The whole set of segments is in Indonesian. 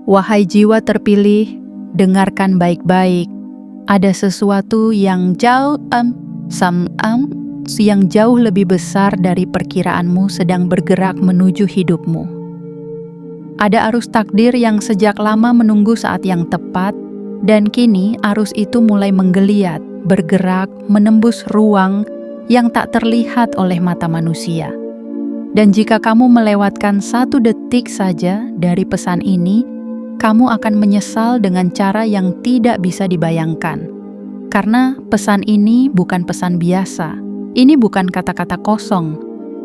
Wahai jiwa terpilih, dengarkan baik-baik. Ada sesuatu yang jauh lebih besar dari perkiraanmu sedang bergerak menuju hidupmu. Ada arus takdir yang sejak lama menunggu saat yang tepat, dan kini arus itu mulai menggeliat, bergerak, menembus ruang yang tak terlihat oleh mata manusia. Dan jika kamu melewatkan 1 detik saja dari pesan ini, kamu akan menyesal dengan cara yang tidak bisa dibayangkan. Karena pesan ini bukan pesan biasa. Ini bukan kata-kata kosong.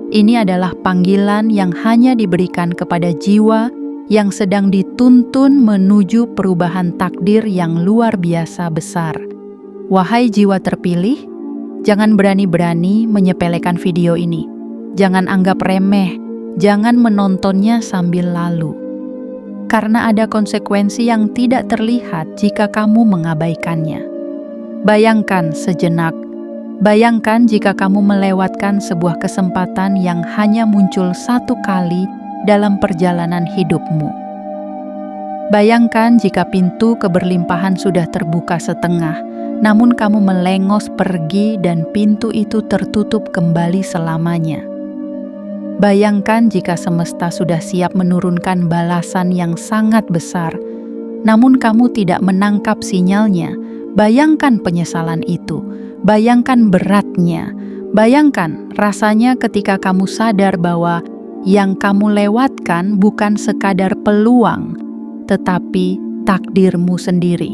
Ini adalah panggilan yang hanya diberikan kepada jiwa yang sedang dituntun menuju perubahan takdir yang luar biasa besar. Wahai jiwa terpilih, jangan berani-berani menyepelekan video ini. Jangan anggap remeh, jangan menontonnya sambil lalu. Karena ada konsekuensi yang tidak terlihat jika kamu mengabaikannya. Bayangkan sejenak, bayangkan jika kamu melewatkan sebuah kesempatan yang hanya muncul 1 kali dalam perjalanan hidupmu. Bayangkan jika pintu keberlimpahan sudah terbuka setengah, namun kamu melengos pergi dan pintu itu tertutup kembali selamanya. Bayangkan jika semesta sudah siap menurunkan balasan yang sangat besar, namun kamu tidak menangkap sinyalnya. Bayangkan penyesalan itu, bayangkan beratnya, bayangkan rasanya ketika kamu sadar bahwa yang kamu lewatkan bukan sekadar peluang, tetapi takdirmu sendiri.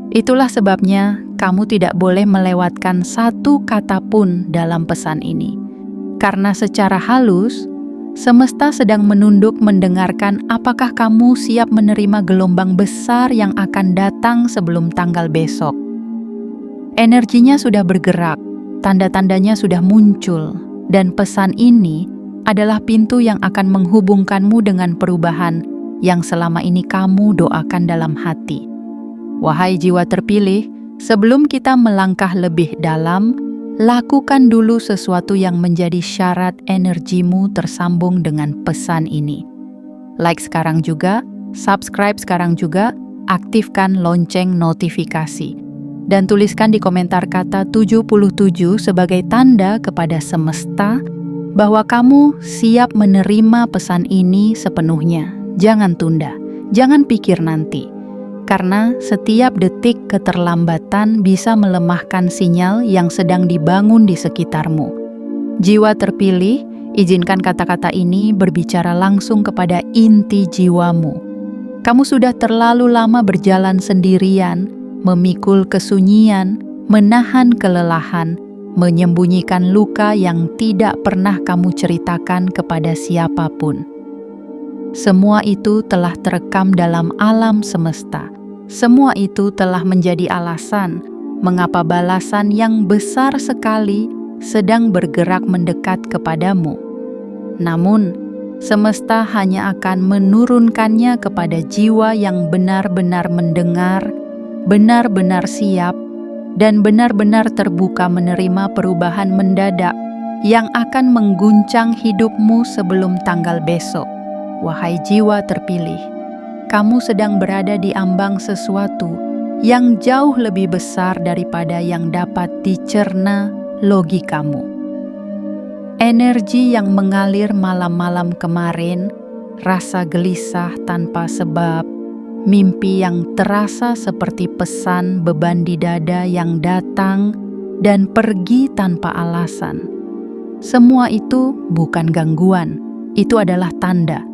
Itulah sebabnya kamu tidak boleh melewatkan 1 kata pun dalam pesan ini. Karena secara halus, semesta sedang menunduk mendengarkan apakah kamu siap menerima gelombang besar yang akan datang sebelum tanggal besok. Energinya sudah bergerak, tanda-tandanya sudah muncul, dan pesan ini adalah pintu yang akan menghubungkanmu dengan perubahan yang selama ini kamu doakan dalam hati. Wahai jiwa terpilih, sebelum kita melangkah lebih dalam, lakukan dulu sesuatu yang menjadi syarat energimu tersambung dengan pesan ini. Like sekarang juga, subscribe sekarang juga, aktifkan lonceng notifikasi. Dan tuliskan di komentar kata 77 sebagai tanda kepada semesta bahwa kamu siap menerima pesan ini sepenuhnya. Jangan tunda, jangan pikir nanti. Karena setiap detik keterlambatan bisa melemahkan sinyal yang sedang dibangun di sekitarmu. Jiwa terpilih, izinkan kata-kata ini berbicara langsung kepada inti jiwamu. Kamu sudah terlalu lama berjalan sendirian, memikul kesunyian, menahan kelelahan, menyembunyikan luka yang tidak pernah kamu ceritakan kepada siapapun. Semua itu telah terekam dalam alam semesta. Semua itu telah menjadi alasan mengapa balasan yang besar sekali sedang bergerak mendekat kepadamu. Namun, semesta hanya akan menurunkannya kepada jiwa yang benar-benar mendengar, benar-benar siap, dan benar-benar terbuka menerima perubahan mendadak yang akan mengguncang hidupmu sebelum tanggal besok. Wahai jiwa terpilih, kamu sedang berada di ambang sesuatu yang jauh lebih besar daripada yang dapat dicerna logikamu. Energi yang mengalir malam-malam kemarin, rasa gelisah tanpa sebab, mimpi yang terasa seperti pesan beban di dada yang datang dan pergi tanpa alasan. Semua itu bukan gangguan, itu adalah tanda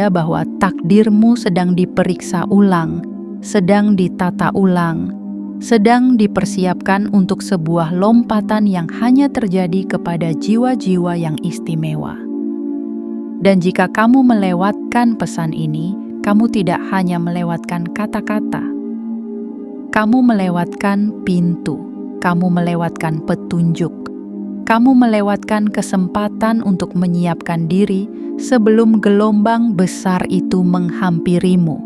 bahwa takdirmu sedang diperiksa ulang, sedang ditata ulang, sedang dipersiapkan untuk sebuah lompatan yang hanya terjadi kepada jiwa-jiwa yang istimewa. Dan jika kamu melewatkan pesan ini, kamu tidak hanya melewatkan kata-kata. Kamu melewatkan pintu, kamu melewatkan petunjuk, kamu melewatkan kesempatan untuk menyiapkan diri sebelum gelombang besar itu menghampirimu.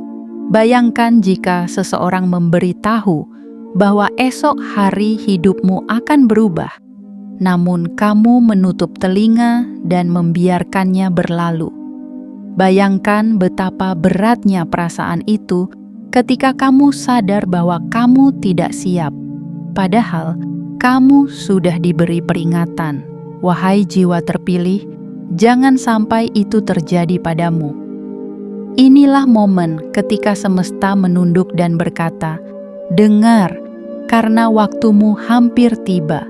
Bayangkan jika seseorang memberitahu bahwa esok hari hidupmu akan berubah, namun kamu menutup telinga dan membiarkannya berlalu. Bayangkan betapa beratnya perasaan itu ketika kamu sadar bahwa kamu tidak siap. Padahal kamu sudah diberi peringatan. Wahai jiwa terpilih, jangan sampai itu terjadi padamu. Inilah momen ketika semesta menunduk dan berkata, "Dengar, karena waktumu hampir tiba."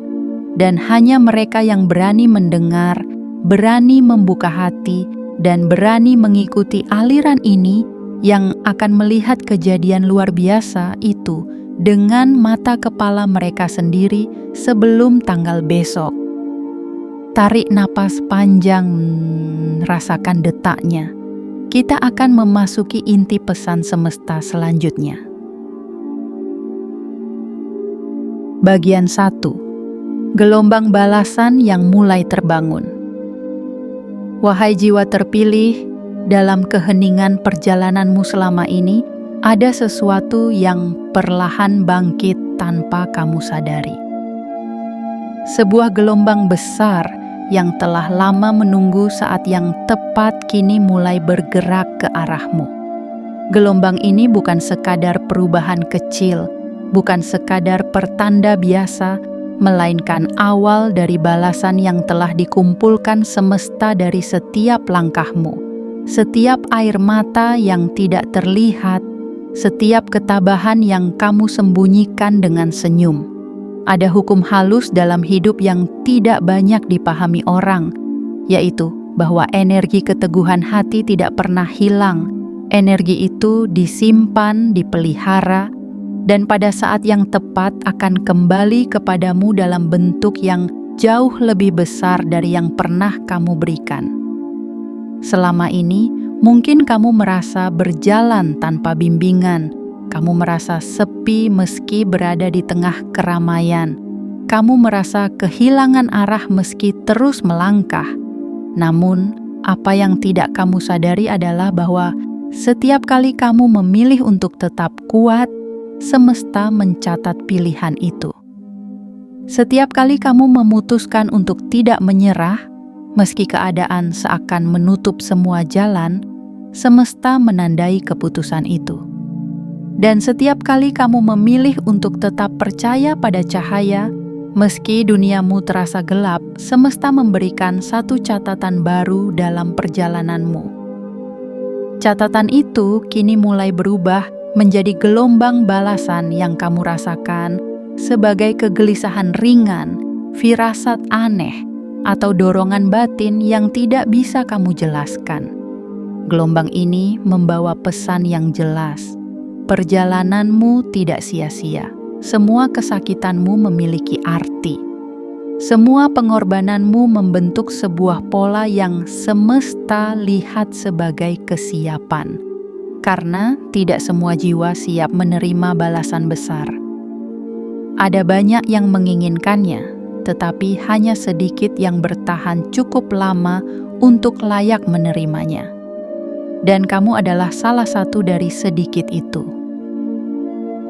Dan hanya mereka yang berani mendengar, berani membuka hati, dan berani mengikuti aliran ini yang akan melihat kejadian luar biasa itu dengan mata kepala mereka sendiri sebelum tanggal besok. Tarik napas panjang, rasakan detaknya. Kita akan memasuki inti pesan semesta selanjutnya. Bagian 1. Gelombang balasan yang mulai terbangun. Wahai jiwa terpilih, dalam keheningan perjalananmu selama ini, ada sesuatu yang perlahan bangkit tanpa kamu sadari. Sebuah gelombang besar yang telah lama menunggu saat yang tepat kini mulai bergerak ke arahmu. Gelombang ini bukan sekadar perubahan kecil, bukan sekadar pertanda biasa, melainkan awal dari balasan yang telah dikumpulkan semesta dari setiap langkahmu, setiap air mata yang tidak terlihat, setiap ketabahan yang kamu sembunyikan dengan senyum. Ada hukum halus dalam hidup yang tidak banyak dipahami orang, yaitu bahwa energi keteguhan hati tidak pernah hilang. Energi itu disimpan, dipelihara, dan pada saat yang tepat akan kembali kepadamu dalam bentuk yang jauh lebih besar dari yang pernah kamu berikan. Selama ini, mungkin kamu merasa berjalan tanpa bimbingan. Kamu merasa sepi meski berada di tengah keramaian. Kamu merasa kehilangan arah meski terus melangkah. Namun, apa yang tidak kamu sadari adalah bahwa setiap kali kamu memilih untuk tetap kuat, semesta mencatat pilihan itu. Setiap kali kamu memutuskan untuk tidak menyerah, meski keadaan seakan menutup semua jalan, semesta menandai keputusan itu. Dan setiap kali kamu memilih untuk tetap percaya pada cahaya, meski duniamu terasa gelap, semesta memberikan satu catatan baru dalam perjalananmu. Catatan itu kini mulai berubah menjadi gelombang balasan yang kamu rasakan sebagai kegelisahan ringan, firasat aneh, atau dorongan batin yang tidak bisa kamu jelaskan. Gelombang ini membawa pesan yang jelas. Perjalananmu tidak sia-sia. Semua kesakitanmu memiliki arti. Semua pengorbananmu membentuk sebuah pola yang semesta lihat sebagai kesiapan. Karena tidak semua jiwa siap menerima balasan besar. Ada banyak yang menginginkannya, tetapi hanya sedikit yang bertahan cukup lama untuk layak menerimanya. Dan kamu adalah salah satu dari sedikit itu.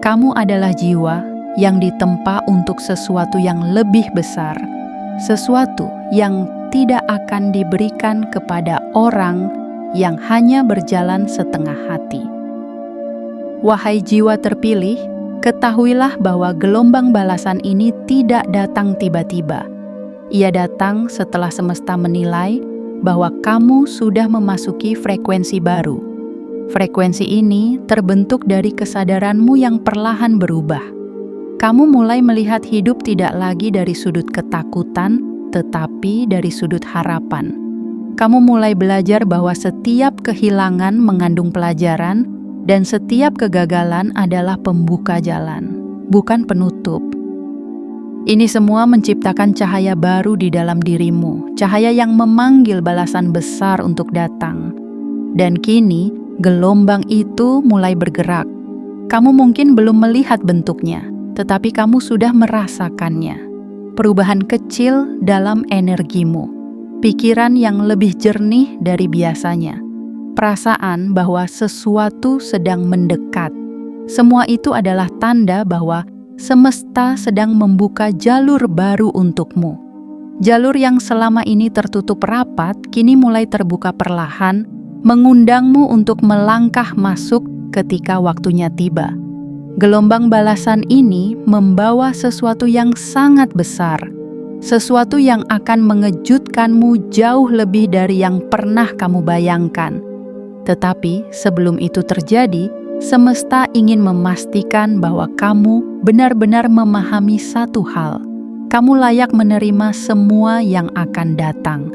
Kamu adalah jiwa yang ditempa untuk sesuatu yang lebih besar, sesuatu yang tidak akan diberikan kepada orang yang hanya berjalan setengah hati. Wahai jiwa terpilih, ketahuilah bahwa gelombang balasan ini tidak datang tiba-tiba. Ia datang setelah semesta menilai bahwa kamu sudah memasuki frekuensi baru. Frekuensi ini terbentuk dari kesadaranmu yang perlahan berubah. Kamu mulai melihat hidup tidak lagi dari sudut ketakutan, tetapi dari sudut harapan. Kamu mulai belajar bahwa setiap kehilangan mengandung pelajaran dan setiap kegagalan adalah pembuka jalan, bukan penutup. Ini semua menciptakan cahaya baru di dalam dirimu, cahaya yang memanggil balasan besar untuk datang. Dan kini, gelombang itu mulai bergerak. Kamu mungkin belum melihat bentuknya, tetapi kamu sudah merasakannya. Perubahan kecil dalam energimu. Pikiran yang lebih jernih dari biasanya, perasaan bahwa sesuatu sedang mendekat. Semua itu adalah tanda bahwa semesta sedang membuka jalur baru untukmu. Jalur yang selama ini tertutup rapat, kini mulai terbuka perlahan, mengundangmu untuk melangkah masuk ketika waktunya tiba. Gelombang balasan ini membawa sesuatu yang sangat besar, sesuatu yang akan mengejutkanmu jauh lebih dari yang pernah kamu bayangkan. Tetapi sebelum itu terjadi, semesta ingin memastikan bahwa kamu benar-benar memahami satu hal. Kamu layak menerima semua yang akan datang.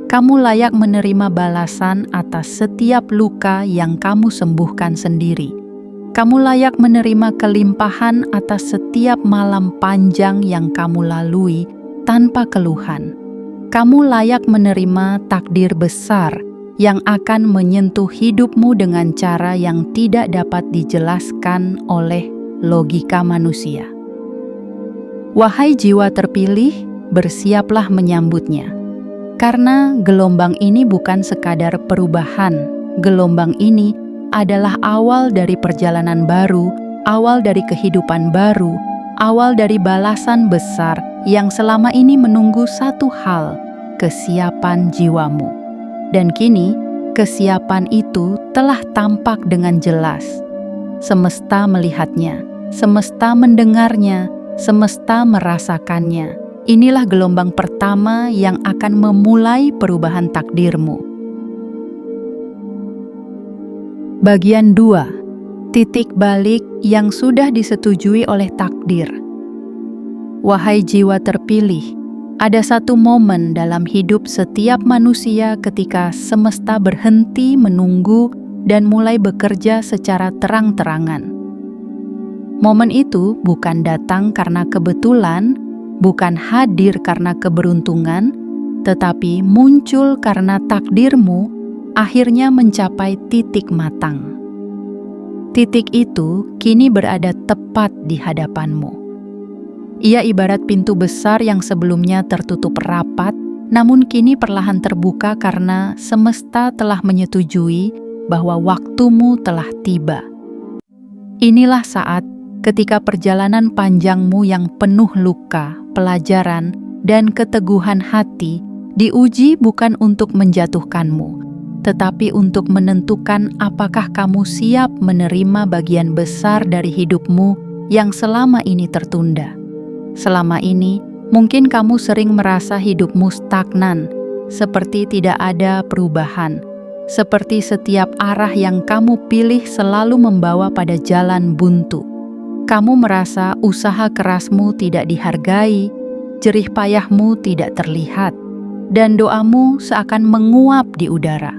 Kamu layak menerima balasan atas setiap luka yang kamu sembuhkan sendiri. Kamu layak menerima kelimpahan atas setiap malam panjang yang kamu lalui tanpa keluhan. Kamu layak menerima takdir besar yang akan menyentuh hidupmu dengan cara yang tidak dapat dijelaskan oleh logika manusia. Wahai jiwa terpilih, bersiaplah menyambutnya. Karena gelombang ini bukan sekadar perubahan, gelombang ini adalah awal dari perjalanan baru, awal dari kehidupan baru, awal dari balasan besar yang selama ini menunggu satu hal, kesiapan jiwamu. Dan kini, kesiapan itu telah tampak dengan jelas. Semesta melihatnya, semesta mendengarnya, semesta merasakannya. Inilah gelombang pertama yang akan memulai perubahan takdirmu. Bagian 2. Titik balik yang sudah disetujui oleh takdir. Wahai jiwa terpilih, ada satu momen dalam hidup setiap manusia ketika semesta berhenti menunggu dan mulai bekerja secara terang-terangan. Momen itu bukan datang karena kebetulan, bukan hadir karena keberuntungan, tetapi muncul karena takdirmu akhirnya mencapai titik matang. Titik itu kini berada tepat di hadapanmu. Ia ibarat pintu besar yang sebelumnya tertutup rapat, namun kini perlahan terbuka karena semesta telah menyetujui bahwa waktumu telah tiba. Inilah saat ketika perjalanan panjangmu yang penuh luka, pelajaran, dan keteguhan hati diuji bukan untuk menjatuhkanmu, tetapi untuk menentukan apakah kamu siap menerima bagian besar dari hidupmu yang selama ini tertunda. Selama ini, mungkin kamu sering merasa hidupmu stagnan, seperti tidak ada perubahan, seperti setiap arah yang kamu pilih selalu membawa pada jalan buntu. Kamu merasa usaha kerasmu tidak dihargai, jerih payahmu tidak terlihat, dan doamu seakan menguap di udara.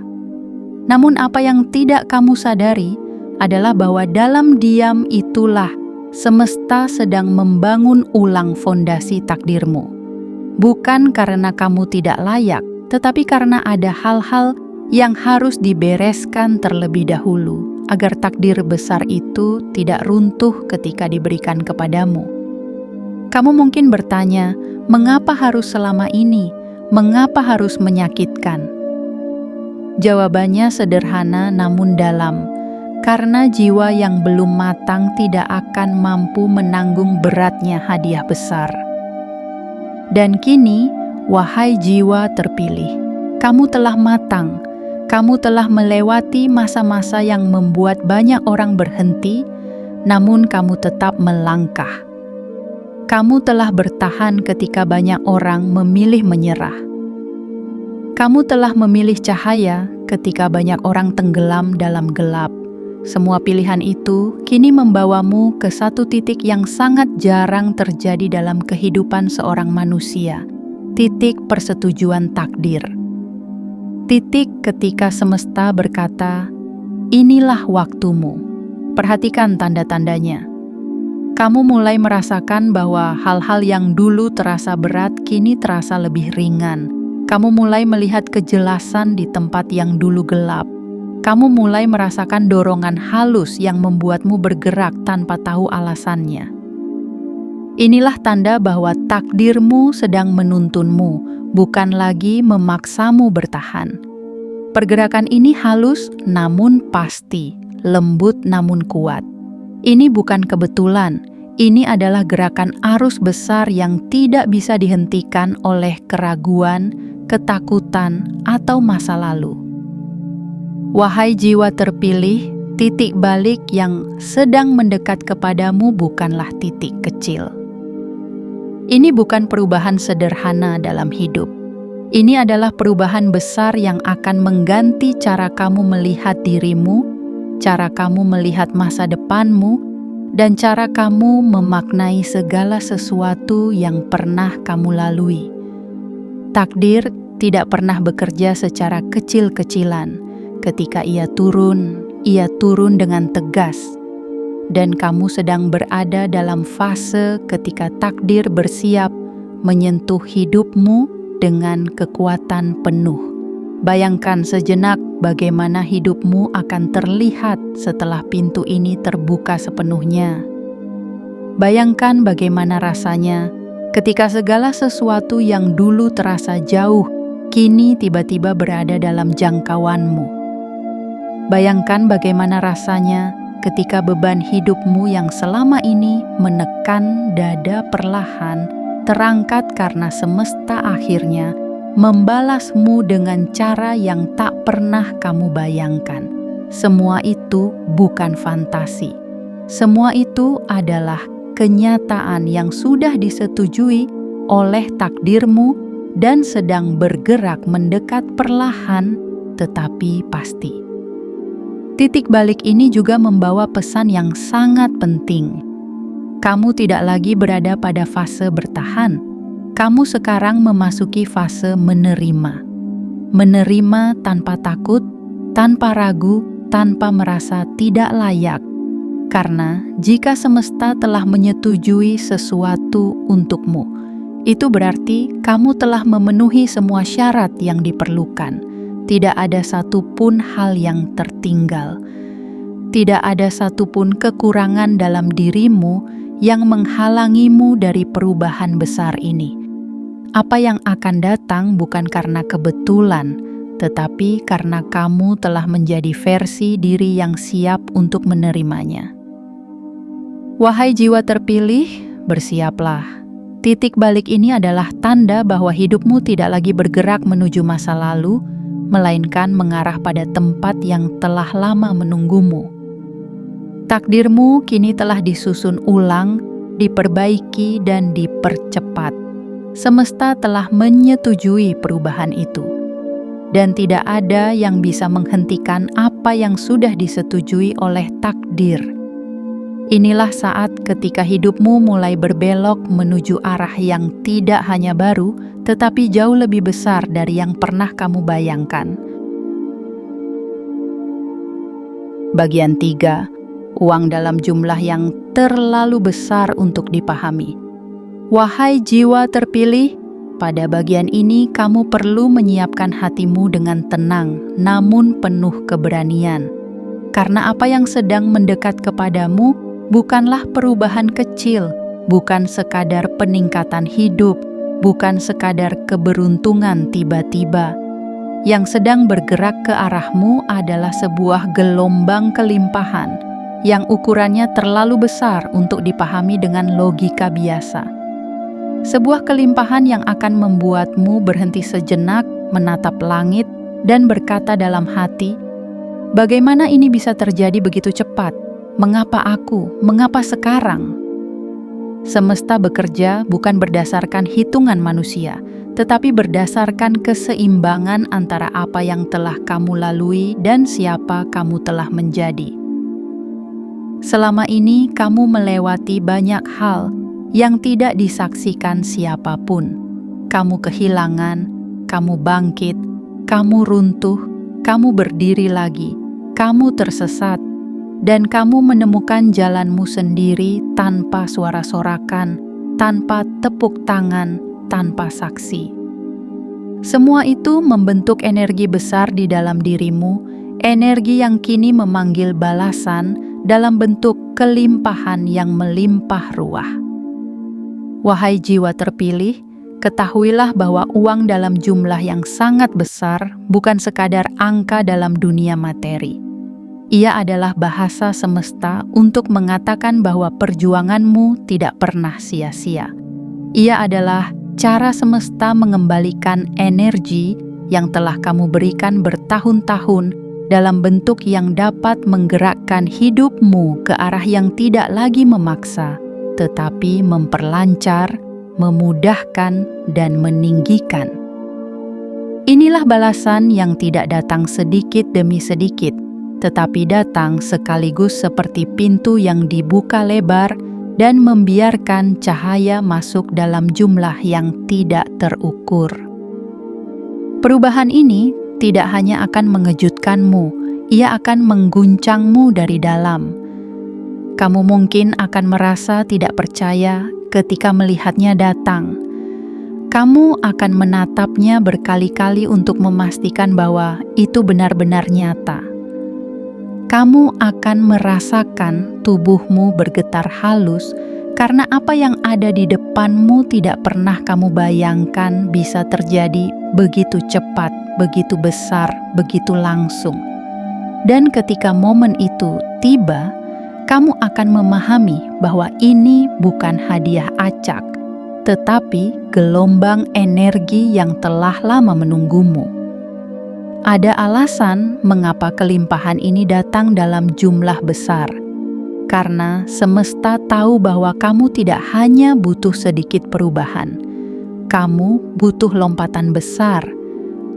Namun apa yang tidak kamu sadari adalah bahwa dalam diam itulah semesta sedang membangun ulang fondasi takdirmu. Bukan karena kamu tidak layak, tetapi karena ada hal-hal yang harus dibereskan terlebih dahulu, agar takdir besar itu tidak runtuh ketika diberikan kepadamu. Kamu mungkin bertanya, mengapa harus selama ini? Mengapa harus menyakitkan? Jawabannya sederhana namun dalam, karena jiwa yang belum matang tidak akan mampu menanggung beratnya hadiah besar. Dan kini, wahai jiwa terpilih, kamu telah matang. Kamu telah melewati masa-masa yang membuat banyak orang berhenti, namun kamu tetap melangkah. Kamu telah bertahan ketika banyak orang memilih menyerah. Kamu telah memilih cahaya ketika banyak orang tenggelam dalam gelap. Semua pilihan itu kini membawamu ke satu titik yang sangat jarang terjadi dalam kehidupan seorang manusia, titik persetujuan takdir. Titik ketika semesta berkata, inilah waktumu. Perhatikan tanda-tandanya. Kamu mulai merasakan bahwa hal-hal yang dulu terasa berat kini terasa lebih ringan. Kamu mulai melihat kejelasan di tempat yang dulu gelap. Kamu mulai merasakan dorongan halus yang membuatmu bergerak tanpa tahu alasannya. Inilah tanda bahwa takdirmu sedang menuntunmu, bukan lagi memaksamu bertahan. Pergerakan ini halus namun pasti, lembut namun kuat. Ini bukan kebetulan, ini adalah gerakan arus besar yang tidak bisa dihentikan oleh keraguan, ketakutan, atau masa lalu. Wahai jiwa terpilih, titik balik yang sedang mendekat kepadamu bukanlah titik kecil. Ini bukan perubahan sederhana dalam hidup. Ini adalah perubahan besar yang akan mengganti cara kamu melihat dirimu, cara kamu melihat masa depanmu, dan cara kamu memaknai segala sesuatu yang pernah kamu lalui. Takdir tidak pernah bekerja secara kecil-kecilan. Ketika ia turun dengan tegas. Dan kamu sedang berada dalam fase ketika takdir bersiap menyentuh hidupmu dengan kekuatan penuh. Bayangkan sejenak bagaimana hidupmu akan terlihat setelah pintu ini terbuka sepenuhnya. Bayangkan bagaimana rasanya ketika segala sesuatu yang dulu terasa jauh, kini tiba-tiba berada dalam jangkauanmu. Bayangkan bagaimana rasanya ketika beban hidupmu yang selama ini menekan dada perlahan terangkat karena semesta akhirnya membalasmu dengan cara yang tak pernah kamu bayangkan. Semua itu bukan fantasi. Semua itu adalah kenyataan yang sudah disetujui oleh takdirmu dan sedang bergerak mendekat perlahan tetapi pasti. Titik balik ini juga membawa pesan yang sangat penting. Kamu tidak lagi berada pada fase bertahan. Kamu sekarang memasuki fase menerima. Menerima tanpa takut, tanpa ragu, tanpa merasa tidak layak. Karena jika semesta telah menyetujui sesuatu untukmu, itu berarti kamu telah memenuhi semua syarat yang diperlukan. Tidak ada satupun hal yang tertinggal. Tidak ada satupun kekurangan dalam dirimu yang menghalangimu dari perubahan besar ini. Apa yang akan datang bukan karena kebetulan, tetapi karena kamu telah menjadi versi diri yang siap untuk menerimanya. Wahai jiwa terpilih, bersiaplah. Titik balik ini adalah tanda bahwa hidupmu tidak lagi bergerak menuju masa lalu, melainkan mengarah pada tempat yang telah lama menunggumu. Takdirmu kini telah disusun ulang, diperbaiki, dan dipercepat. Semesta telah menyetujui perubahan itu. Dan tidak ada yang bisa menghentikan apa yang sudah disetujui oleh takdir. Inilah saat ketika hidupmu mulai berbelok menuju arah yang tidak hanya baru, tetapi jauh lebih besar dari yang pernah kamu bayangkan. Bagian 3. Uang dalam jumlah yang terlalu besar untuk dipahami. Wahai jiwa terpilih, pada bagian ini kamu perlu menyiapkan hatimu dengan tenang, namun penuh keberanian. Karena apa yang sedang mendekat kepadamu bukanlah perubahan kecil, bukan sekadar peningkatan hidup, bukan sekadar keberuntungan tiba-tiba. Yang sedang bergerak ke arahmu adalah sebuah gelombang kelimpahan yang ukurannya terlalu besar untuk dipahami dengan logika biasa. Sebuah kelimpahan yang akan membuatmu berhenti sejenak, menatap langit, dan berkata dalam hati, "Bagaimana ini bisa terjadi begitu cepat? Mengapa aku? Mengapa sekarang?" Semesta bekerja bukan berdasarkan hitungan manusia, tetapi berdasarkan keseimbangan antara apa yang telah kamu lalui dan siapa kamu telah menjadi. Selama ini kamu melewati banyak hal yang tidak disaksikan siapapun. Kamu kehilangan, kamu bangkit, kamu runtuh, kamu berdiri lagi, kamu tersesat, dan kamu menemukan jalanmu sendiri tanpa suara sorakan, tanpa tepuk tangan, tanpa saksi. Semua itu membentuk energi besar di dalam dirimu, energi yang kini memanggil balasan dalam bentuk kelimpahan yang melimpah ruah. Wahai jiwa terpilih, ketahuilah bahwa uang dalam jumlah yang sangat besar bukan sekadar angka dalam dunia materi. Ia adalah bahasa semesta untuk mengatakan bahwa perjuanganmu tidak pernah sia-sia. Ia adalah cara semesta mengembalikan energi yang telah kamu berikan bertahun-tahun dalam bentuk yang dapat menggerakkan hidupmu ke arah yang tidak lagi memaksa, tetapi memperlancar, memudahkan, dan meninggikan. Inilah balasan yang tidak datang sedikit demi sedikit, tetapi datang sekaligus seperti pintu yang dibuka lebar dan membiarkan cahaya masuk dalam jumlah yang tidak terukur. Perubahan ini tidak hanya akan mengejutkanmu, ia akan mengguncangmu dari dalam. Kamu mungkin akan merasa tidak percaya ketika melihatnya datang. Kamu akan menatapnya berkali-kali untuk memastikan bahwa itu benar-benar nyata. Kamu akan merasakan tubuhmu bergetar halus karena apa yang ada di depanmu tidak pernah kamu bayangkan bisa terjadi begitu cepat, begitu besar, begitu langsung. Dan ketika momen itu tiba, kamu akan memahami bahwa ini bukan hadiah acak, tetapi gelombang energi yang telah lama menunggumu. Ada alasan mengapa kelimpahan ini datang dalam jumlah besar, karena semesta tahu bahwa kamu tidak hanya butuh sedikit perubahan. Kamu butuh lompatan besar.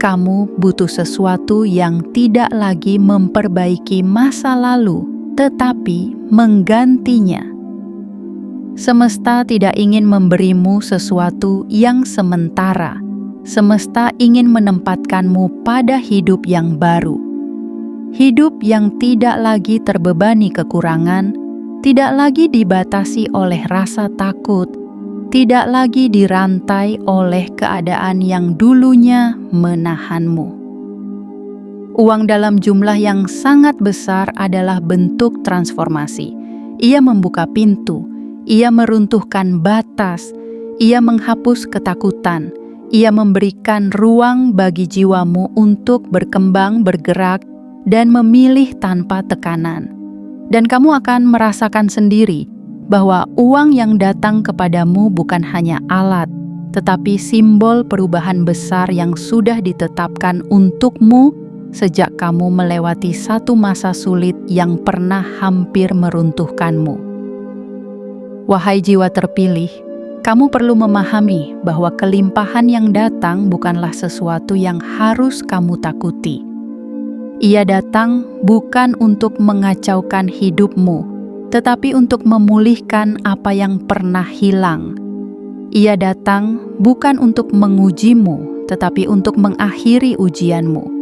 Kamu butuh sesuatu yang tidak lagi memperbaiki masa lalu, tetapi menggantinya. Semesta tidak ingin memberimu sesuatu yang sementara. Semesta ingin menempatkanmu pada hidup yang baru. Hidup yang tidak lagi terbebani kekurangan, tidak lagi dibatasi oleh rasa takut, tidak lagi dirantai oleh keadaan yang dulunya menahanmu. Uang dalam jumlah yang sangat besar adalah bentuk transformasi. Ia membuka pintu. Ia meruntuhkan batas, ia menghapus ketakutan, ia memberikan ruang bagi jiwamu untuk berkembang, bergerak, dan memilih tanpa tekanan. Dan kamu akan merasakan sendiri bahwa uang yang datang kepadamu bukan hanya alat, tetapi simbol perubahan besar yang sudah ditetapkan untukmu sejak kamu melewati satu masa sulit yang pernah hampir meruntuhkanmu. Wahai jiwa terpilih, kamu perlu memahami bahwa kelimpahan yang datang bukanlah sesuatu yang harus kamu takuti. Ia datang bukan untuk mengacaukan hidupmu, tetapi untuk memulihkan apa yang pernah hilang. Ia datang bukan untuk mengujimu, tetapi untuk mengakhiri ujianmu.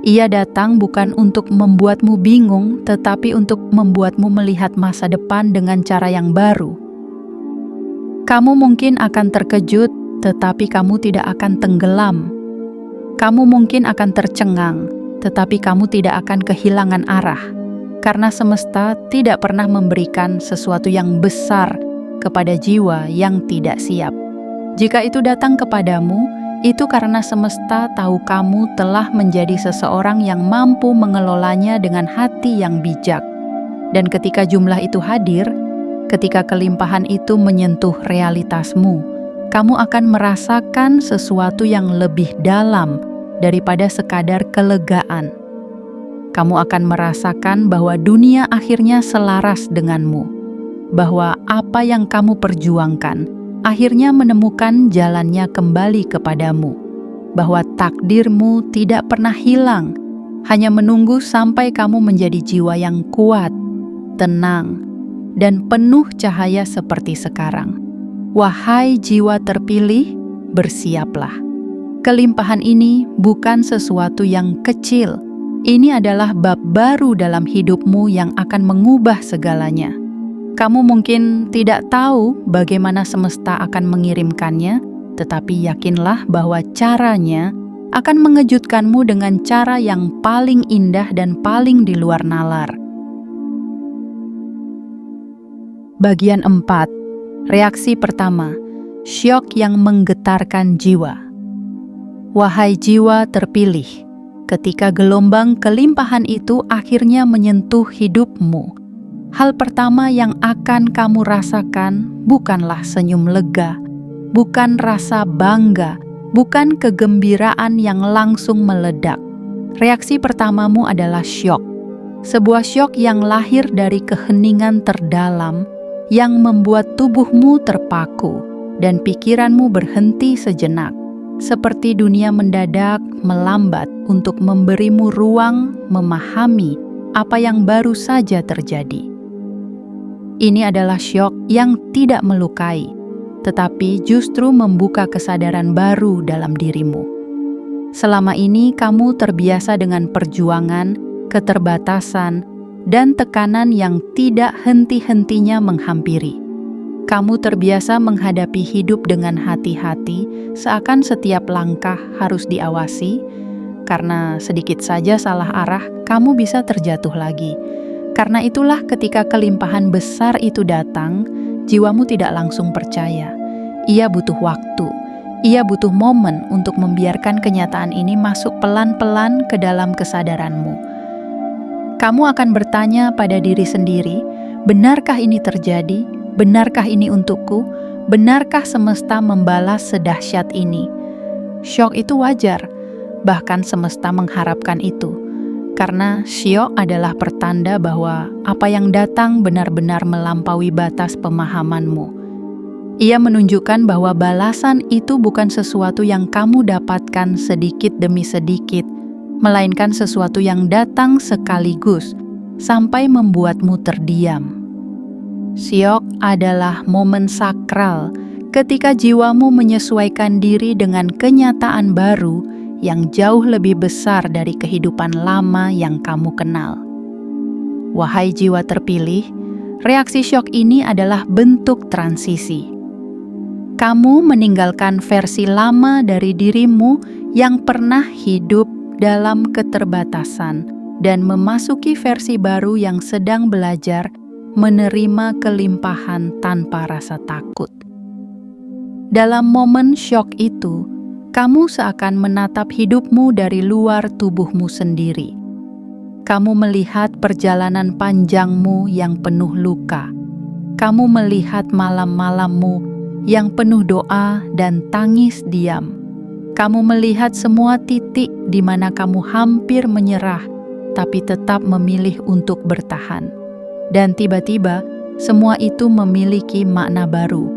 Ia datang bukan untuk membuatmu bingung, tetapi untuk membuatmu melihat masa depan dengan cara yang baru. Kamu mungkin akan terkejut, tetapi kamu tidak akan tenggelam. Kamu mungkin akan tercengang, tetapi kamu tidak akan kehilangan arah. Karena semesta tidak pernah memberikan sesuatu yang besar kepada jiwa yang tidak siap. Jika itu datang kepadamu, itu karena semesta tahu kamu telah menjadi seseorang yang mampu mengelolanya dengan hati yang bijak. Dan ketika jumlah itu hadir, ketika kelimpahan itu menyentuh realitasmu, kamu akan merasakan sesuatu yang lebih dalam daripada sekadar kelegaan. Kamu akan merasakan bahwa dunia akhirnya selaras denganmu, bahwa apa yang kamu perjuangkan akhirnya menemukan jalannya kembali kepadamu, bahwa takdirmu tidak pernah hilang, hanya menunggu sampai kamu menjadi jiwa yang kuat, tenang, dan penuh cahaya seperti sekarang. Wahai jiwa terpilih, bersiaplah. Kelimpahan ini bukan sesuatu yang kecil. Ini adalah bab baru dalam hidupmu yang akan mengubah segalanya. Kamu mungkin tidak tahu bagaimana semesta akan mengirimkannya, tetapi yakinlah bahwa caranya akan mengejutkanmu dengan cara yang paling indah dan paling di luar nalar. Bagian 4. Reaksi pertama, syok yang menggetarkan jiwa. Wahai jiwa terpilih, ketika gelombang kelimpahan itu akhirnya menyentuh hidupmu, hal pertama yang akan kamu rasakan bukanlah senyum lega, bukan rasa bangga, bukan kegembiraan yang langsung meledak, Reaksi pertamamu adalah syok. Sebuah syok yang lahir dari keheningan terdalam yang membuat tubuhmu terpaku dan pikiranmu berhenti sejenak, seperti dunia mendadak melambat untuk memberimu ruang memahami apa yang baru saja terjadi. Ini adalah syok yang tidak melukai, tetapi justru membuka kesadaran baru dalam dirimu. Selama ini kamu terbiasa dengan perjuangan, keterbatasan, dan tekanan yang tidak henti-hentinya menghampiri. Kamu terbiasa menghadapi hidup dengan hati-hati, seakan setiap langkah harus diawasi, karena sedikit saja salah arah, kamu bisa terjatuh lagi. Karena itulah ketika kelimpahan besar itu datang, jiwamu tidak langsung percaya. Ia butuh waktu. Ia butuh momen untuk membiarkan kenyataan ini masuk pelan-pelan ke dalam kesadaranmu. Kamu akan bertanya pada diri sendiri, benarkah ini terjadi? Benarkah ini untukku? Benarkah semesta membalas sedahsyat ini? Syok itu wajar, bahkan semesta mengharapkan itu. Karena syok adalah pertanda bahwa apa yang datang benar-benar melampaui batas pemahamanmu. Ia menunjukkan bahwa balasan itu bukan sesuatu yang kamu dapatkan sedikit demi sedikit, melainkan sesuatu yang datang sekaligus sampai membuatmu terdiam. Syok adalah momen sakral ketika jiwamu menyesuaikan diri dengan kenyataan baru yang jauh lebih besar dari kehidupan lama yang kamu kenal. Wahai jiwa terpilih, reaksi syok ini adalah bentuk transisi. Kamu meninggalkan versi lama dari dirimu yang pernah hidup dalam keterbatasan dan memasuki versi baru yang sedang belajar menerima kelimpahan tanpa rasa takut. Dalam momen syok itu, kamu seakan menatap hidupmu dari luar tubuhmu sendiri. Kamu melihat perjalanan panjangmu yang penuh luka. Kamu melihat malam-malammu yang penuh doa dan tangis diam. Kamu melihat semua titik di mana kamu hampir menyerah, tapi tetap memilih untuk bertahan. Dan tiba-tiba, semua itu memiliki makna baru.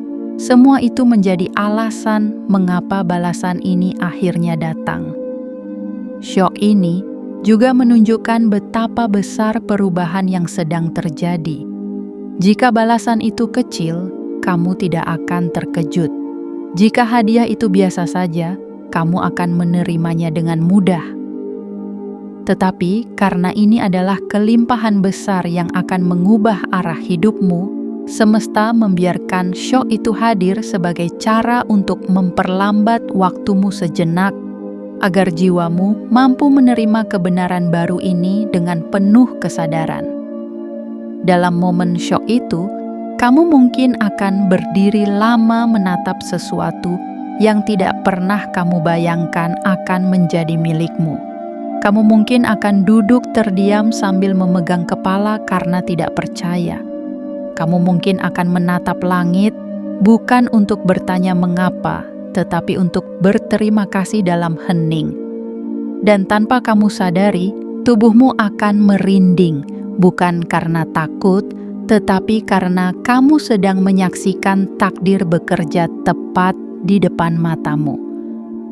Semua itu menjadi alasan mengapa balasan ini akhirnya datang. Syok ini juga menunjukkan betapa besar perubahan yang sedang terjadi. Jika balasan itu kecil, kamu tidak akan terkejut. Jika hadiah itu biasa saja, kamu akan menerimanya dengan mudah. Tetapi karena ini adalah kelimpahan besar yang akan mengubah arah hidupmu, semesta membiarkan syok itu hadir sebagai cara untuk memperlambat waktumu sejenak, agar jiwamu mampu menerima kebenaran baru ini dengan penuh kesadaran. Dalam momen syok itu, kamu mungkin akan berdiri lama menatap sesuatu yang tidak pernah kamu bayangkan akan menjadi milikmu. Kamu mungkin akan duduk terdiam sambil memegang kepala karena tidak percaya. Kamu mungkin akan menatap langit bukan untuk bertanya mengapa, tetapi untuk berterima kasih dalam hening. Dan tanpa kamu sadari, tubuhmu akan merinding, bukan karena takut, tetapi karena kamu sedang menyaksikan takdir bekerja tepat di depan matamu.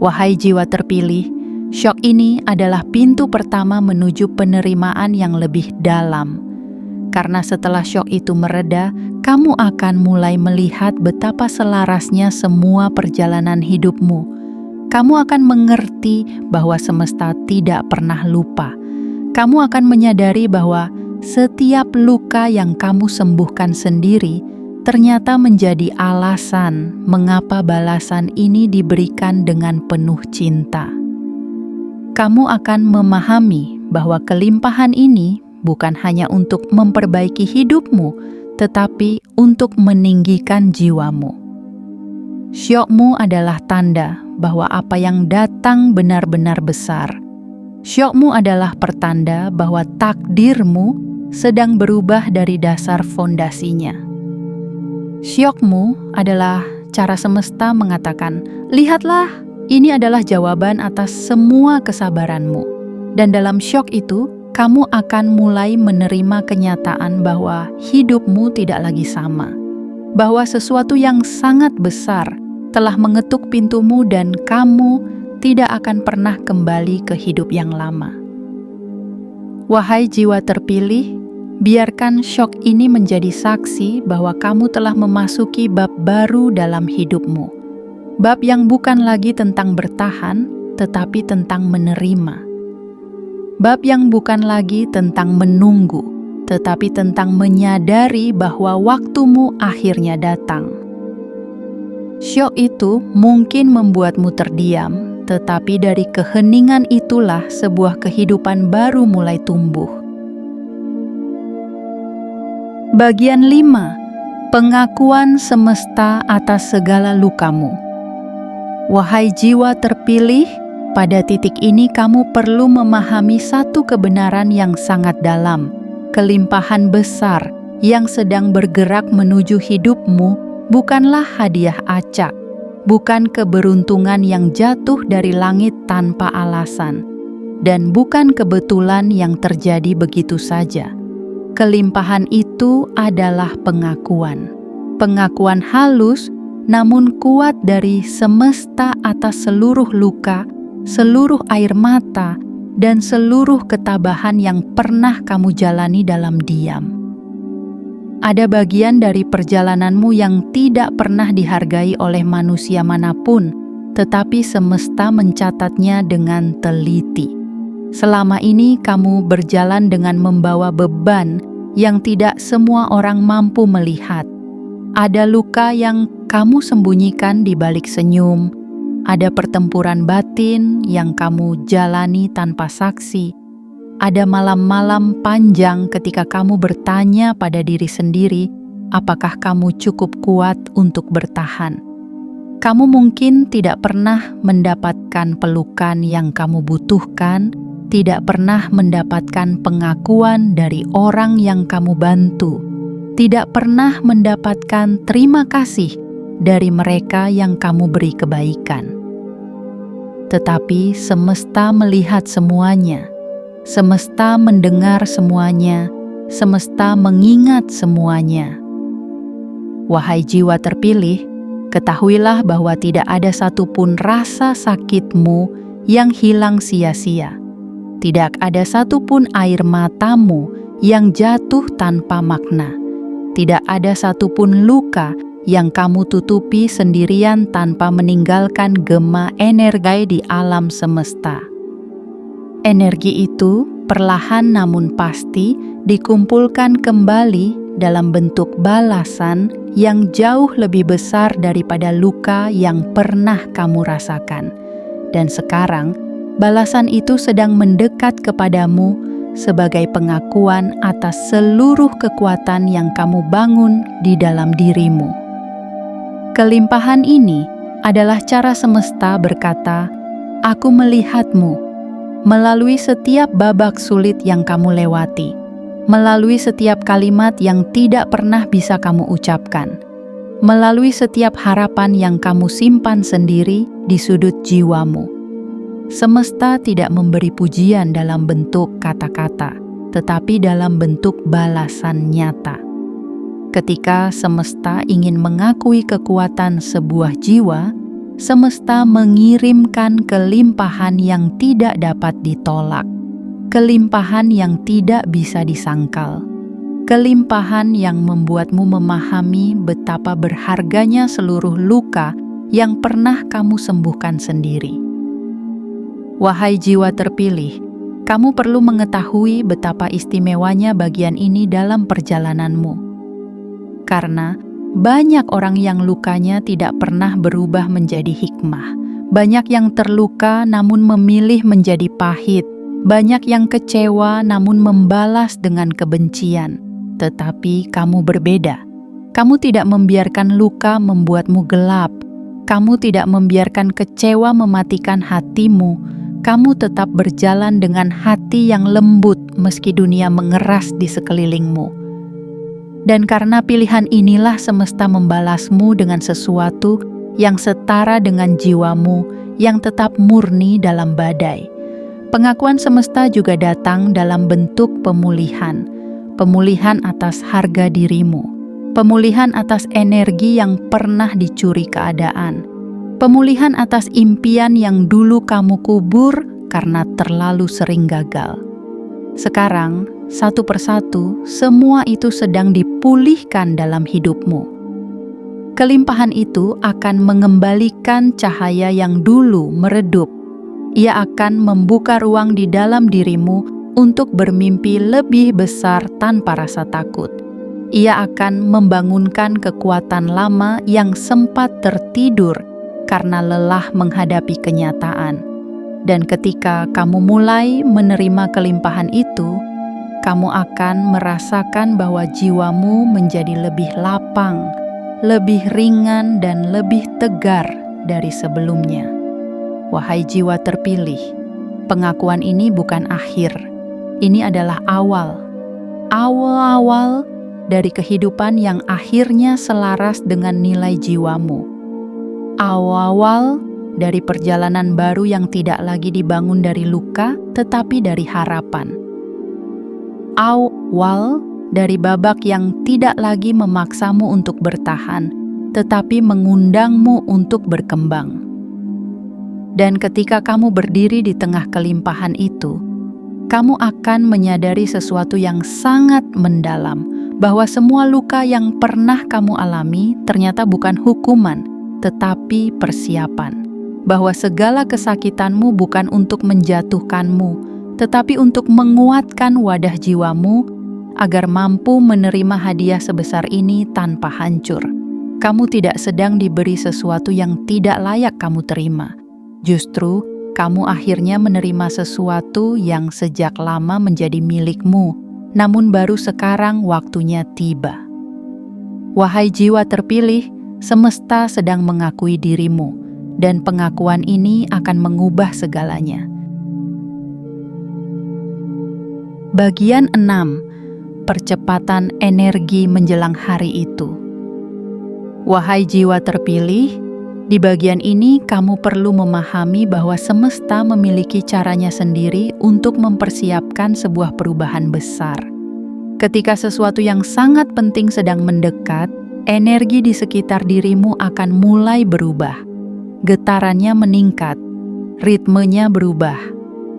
Wahai jiwa terpilih, syok ini adalah pintu pertama menuju penerimaan yang lebih dalam. Karena setelah syok itu mereda, kamu akan mulai melihat betapa selarasnya semua perjalanan hidupmu. Kamu akan mengerti bahwa semesta tidak pernah lupa. Kamu akan menyadari bahwa setiap luka yang kamu sembuhkan sendiri ternyata menjadi alasan mengapa balasan ini diberikan dengan penuh cinta. Kamu akan memahami bahwa kelimpahan ini bukan hanya untuk memperbaiki hidupmu, tetapi untuk meninggikan jiwamu. Syokmu adalah tanda bahwa apa yang datang benar-benar besar. Syokmu adalah pertanda bahwa takdirmu sedang berubah dari dasar fondasinya. Syokmu adalah cara semesta mengatakan, lihatlah, ini adalah jawaban atas semua kesabaranmu. Dan dalam syok itu, kamu akan mulai menerima kenyataan bahwa hidupmu tidak lagi sama. Bahwa sesuatu yang sangat besar telah mengetuk pintumu dan kamu tidak akan pernah kembali ke hidup yang lama. Wahai jiwa terpilih, biarkan syok ini menjadi saksi bahwa kamu telah memasuki bab baru dalam hidupmu. Bab yang bukan lagi tentang bertahan, tetapi tentang menerima. Bab yang bukan lagi tentang menunggu, tetapi tentang menyadari bahwa waktumu akhirnya datang. Syok itu mungkin membuatmu terdiam, tetapi dari keheningan itulah sebuah kehidupan baru mulai tumbuh. Bagian 5. Pengakuan semesta atas segala lukamu. Wahai jiwa terpilih, pada titik ini kamu perlu memahami satu kebenaran yang sangat dalam. Kelimpahan besar yang sedang bergerak menuju hidupmu bukanlah hadiah acak, bukan keberuntungan yang jatuh dari langit tanpa alasan, dan bukan kebetulan yang terjadi begitu saja. Kelimpahan itu adalah pengakuan. Pengakuan halus namun kuat dari semesta atas seluruh luka, seluruh air mata, dan seluruh ketabahan yang pernah kamu jalani dalam diam. Ada bagian dari perjalananmu yang tidak pernah dihargai oleh manusia manapun, tetapi semesta mencatatnya dengan teliti. Selama ini kamu berjalan dengan membawa beban yang tidak semua orang mampu melihat. Ada luka yang kamu sembunyikan di balik senyum. Ada pertempuran batin yang kamu jalani tanpa saksi. Ada malam-malam panjang ketika kamu bertanya pada diri sendiri, apakah kamu cukup kuat untuk bertahan? Kamu mungkin tidak pernah mendapatkan pelukan yang kamu butuhkan, tidak pernah mendapatkan pengakuan dari orang yang kamu bantu, tidak pernah mendapatkan terima kasih dari mereka yang kamu beri kebaikan. Tetapi semesta melihat semuanya, semesta mendengar semuanya, semesta mengingat semuanya. Wahai jiwa terpilih, ketahuilah bahwa tidak ada satupun rasa sakitmu yang hilang sia-sia. Tidak ada satupun air matamu yang jatuh tanpa makna. Tidak ada satupun luka yang kamu tutupi sendirian tanpa meninggalkan gema energi di alam semesta. Energi itu perlahan namun pasti dikumpulkan kembali dalam bentuk balasan yang jauh lebih besar daripada luka yang pernah kamu rasakan. Dan sekarang, balasan itu sedang mendekat kepadamu sebagai pengakuan atas seluruh kekuatan yang kamu bangun di dalam dirimu. Kelimpahan ini adalah cara semesta berkata, "Aku melihatmu," melalui setiap babak sulit yang kamu lewati, melalui setiap kalimat yang tidak pernah bisa kamu ucapkan, melalui setiap harapan yang kamu simpan sendiri di sudut jiwamu. Semesta tidak memberi pujian dalam bentuk kata-kata, tetapi dalam bentuk balasan nyata. Ketika semesta ingin mengakui kekuatan sebuah jiwa, semesta mengirimkan kelimpahan yang tidak dapat ditolak, kelimpahan yang tidak bisa disangkal, kelimpahan yang membuatmu memahami betapa berharganya seluruh luka yang pernah kamu sembuhkan sendiri. Wahai jiwa terpilih, kamu perlu mengetahui betapa istimewanya bagian ini dalam perjalananmu. Karena banyak orang yang lukanya tidak pernah berubah menjadi hikmah. Banyak yang terluka namun memilih menjadi pahit. Banyak yang kecewa namun membalas dengan kebencian. Tetapi kamu berbeda. Kamu tidak membiarkan luka membuatmu gelap. Kamu tidak membiarkan kecewa mematikan hatimu. Kamu tetap berjalan dengan hati yang lembut meski dunia mengeras di sekelilingmu. Dan karena pilihan inilah semesta membalasmu dengan sesuatu yang setara dengan jiwamu yang tetap murni dalam badai. Pengakuan semesta juga datang dalam bentuk pemulihan. Pemulihan atas harga dirimu. Pemulihan atas energi yang pernah dicuri keadaan. Pemulihan atas impian yang dulu kamu kubur karena terlalu sering gagal. Sekarang, satu persatu, semua itu sedang dipulihkan dalam hidupmu. Kelimpahan itu akan mengembalikan cahaya yang dulu meredup. Ia akan membuka ruang di dalam dirimu untuk bermimpi lebih besar tanpa rasa takut. Ia akan membangunkan kekuatan lama yang sempat tertidur karena lelah menghadapi kenyataan. Dan ketika kamu mulai menerima kelimpahan itu, kamu akan merasakan bahwa jiwamu menjadi lebih lapang, lebih ringan dan lebih tegar dari sebelumnya. Wahai jiwa terpilih, pengakuan ini bukan akhir. Ini adalah awal dari kehidupan yang akhirnya selaras dengan nilai jiwamu. Awal dari perjalanan baru yang tidak lagi dibangun dari luka, tetapi dari harapan. Awal dari babak yang tidak lagi memaksamu untuk bertahan, tetapi mengundangmu untuk berkembang. Dan ketika kamu berdiri di tengah kelimpahan itu, kamu akan menyadari sesuatu yang sangat mendalam, bahwa semua luka yang pernah kamu alami ternyata bukan hukuman, tetapi persiapan. Bahwa segala kesakitanmu bukan untuk menjatuhkanmu, tetapi untuk menguatkan wadah jiwamu agar mampu menerima hadiah sebesar ini tanpa hancur. Kamu tidak sedang diberi sesuatu yang tidak layak kamu terima. Justru, kamu akhirnya menerima sesuatu yang sejak lama menjadi milikmu, namun baru sekarang waktunya tiba. Wahai jiwa terpilih, semesta sedang mengakui dirimu, dan pengakuan ini akan mengubah segalanya. Bagian 6. Percepatan energi menjelang hari itu. Wahai jiwa terpilih, di bagian ini kamu perlu memahami bahwa semesta memiliki caranya sendiri untuk mempersiapkan sebuah perubahan besar. Ketika sesuatu yang sangat penting sedang mendekat, energi di sekitar dirimu akan mulai berubah. Getarannya meningkat, ritmenya berubah,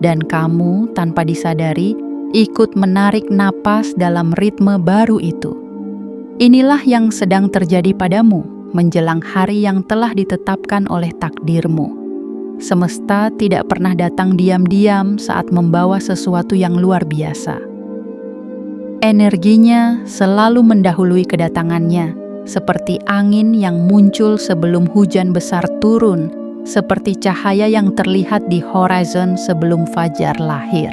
dan kamu tanpa disadari ikut menarik napas dalam ritme baru itu. Inilah yang sedang terjadi padamu menjelang hari yang telah ditetapkan oleh takdirmu. Semesta tidak pernah datang diam-diam saat membawa sesuatu yang luar biasa. Energinya selalu mendahului kedatangannya, seperti angin yang muncul sebelum hujan besar turun, seperti cahaya yang terlihat di horizon sebelum fajar lahir.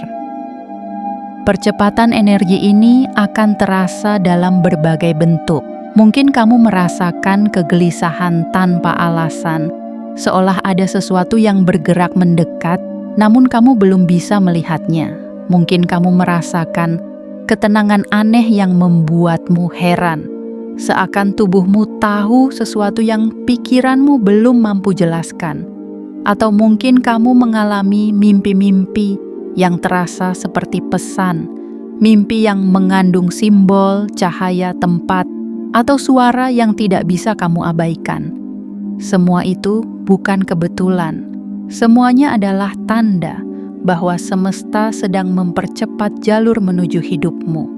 Percepatan energi ini akan terasa dalam berbagai bentuk. Mungkin kamu merasakan kegelisahan tanpa alasan, seolah ada sesuatu yang bergerak mendekat, namun kamu belum bisa melihatnya. Mungkin kamu merasakan ketenangan aneh yang membuatmu heran, seakan tubuhmu tahu sesuatu yang pikiranmu belum mampu jelaskan. Atau mungkin kamu mengalami mimpi-mimpi yang terasa seperti pesan, mimpi yang mengandung simbol, cahaya, tempat, atau suara yang tidak bisa kamu abaikan. Semua itu bukan kebetulan. Semuanya adalah tanda bahwa semesta sedang mempercepat jalur menuju hidupmu.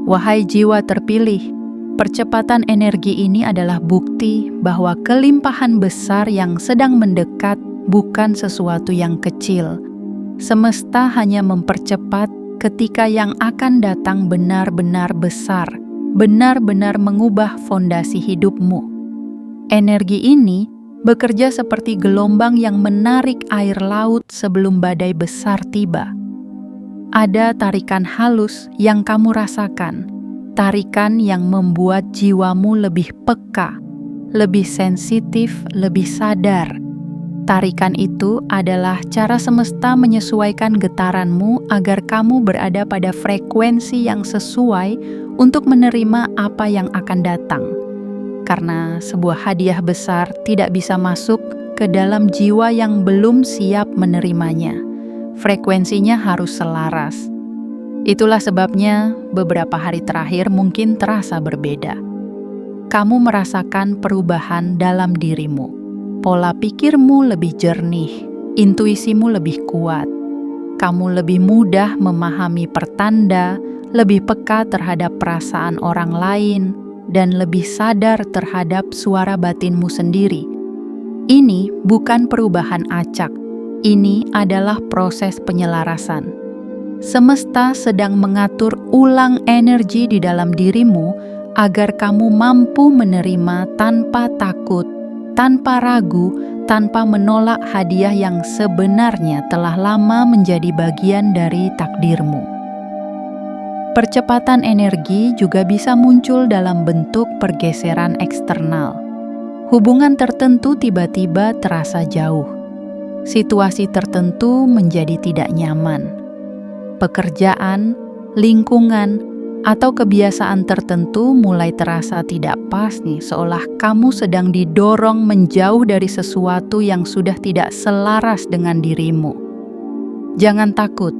Wahai jiwa terpilih, percepatan energi ini adalah bukti bahwa kelimpahan besar yang sedang mendekat bukan sesuatu yang kecil. Semesta hanya mempercepat ketika yang akan datang benar-benar besar, benar-benar mengubah fondasi hidupmu. Energi ini bekerja seperti gelombang yang menarik air laut sebelum badai besar tiba. Ada tarikan halus yang kamu rasakan, tarikan yang membuat jiwamu lebih peka, lebih sensitif, lebih sadar. Tarikan itu adalah cara semesta menyesuaikan getaranmu agar kamu berada pada frekuensi yang sesuai untuk menerima apa yang akan datang. Karena sebuah hadiah besar tidak bisa masuk ke dalam jiwa yang belum siap menerimanya. Frekuensinya harus selaras. Itulah sebabnya beberapa hari terakhir mungkin terasa berbeda. Kamu merasakan perubahan dalam dirimu. Pola pikirmu lebih jernih, intuisimu lebih kuat. Kamu lebih mudah memahami pertanda, lebih peka terhadap perasaan orang lain, dan lebih sadar terhadap suara batinmu sendiri. Ini bukan perubahan acak, ini adalah proses penyelarasan. Semesta sedang mengatur ulang energi di dalam dirimu agar kamu mampu menerima tanpa takut, tanpa ragu, tanpa menolak hadiah yang sebenarnya telah lama menjadi bagian dari takdirmu. Percepatan energi juga bisa muncul dalam bentuk pergeseran eksternal. Hubungan tertentu tiba-tiba terasa jauh. Situasi tertentu menjadi tidak nyaman. Pekerjaan, lingkungan, atau kebiasaan tertentu mulai terasa tidak pas nih, seolah kamu sedang didorong menjauh dari sesuatu yang sudah tidak selaras dengan dirimu. Jangan takut,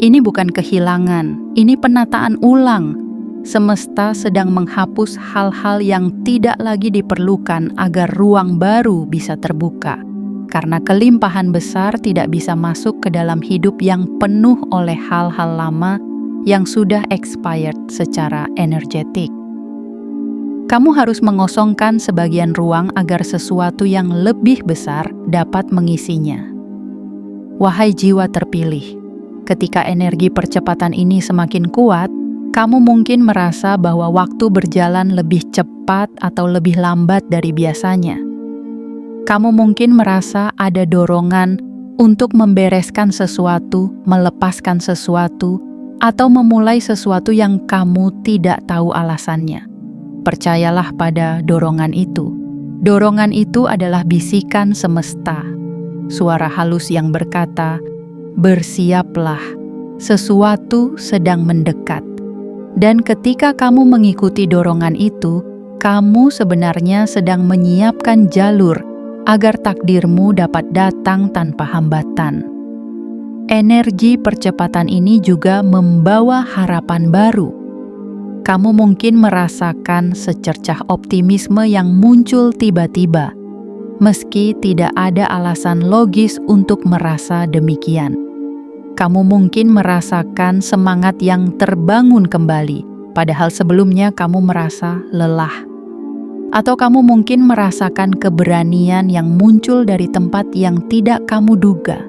ini bukan kehilangan, ini penataan ulang. Semesta sedang menghapus hal-hal yang tidak lagi diperlukan agar ruang baru bisa terbuka. Karena kelimpahan besar tidak bisa masuk ke dalam hidup yang penuh oleh hal-hal lama yang sudah expired secara energetik. Kamu harus mengosongkan sebagian ruang agar sesuatu yang lebih besar dapat mengisinya. Wahai jiwa terpilih, ketika energi percepatan ini semakin kuat, kamu mungkin merasa bahwa waktu berjalan lebih cepat atau lebih lambat dari biasanya. Kamu mungkin merasa ada dorongan untuk membereskan sesuatu, melepaskan sesuatu, atau memulai sesuatu yang kamu tidak tahu alasannya. Percayalah pada dorongan itu. Dorongan itu adalah bisikan semesta, suara halus yang berkata, "Bersiaplah, sesuatu sedang mendekat." Dan ketika kamu mengikuti dorongan itu, kamu sebenarnya sedang menyiapkan jalur agar takdirmu dapat datang tanpa hambatan. Energi percepatan ini juga membawa harapan baru. Kamu mungkin merasakan secercah optimisme yang muncul tiba-tiba, meski tidak ada alasan logis untuk merasa demikian. Kamu mungkin merasakan semangat yang terbangun kembali, padahal sebelumnya kamu merasa lelah. Atau kamu mungkin merasakan keberanian yang muncul dari tempat yang tidak kamu duga.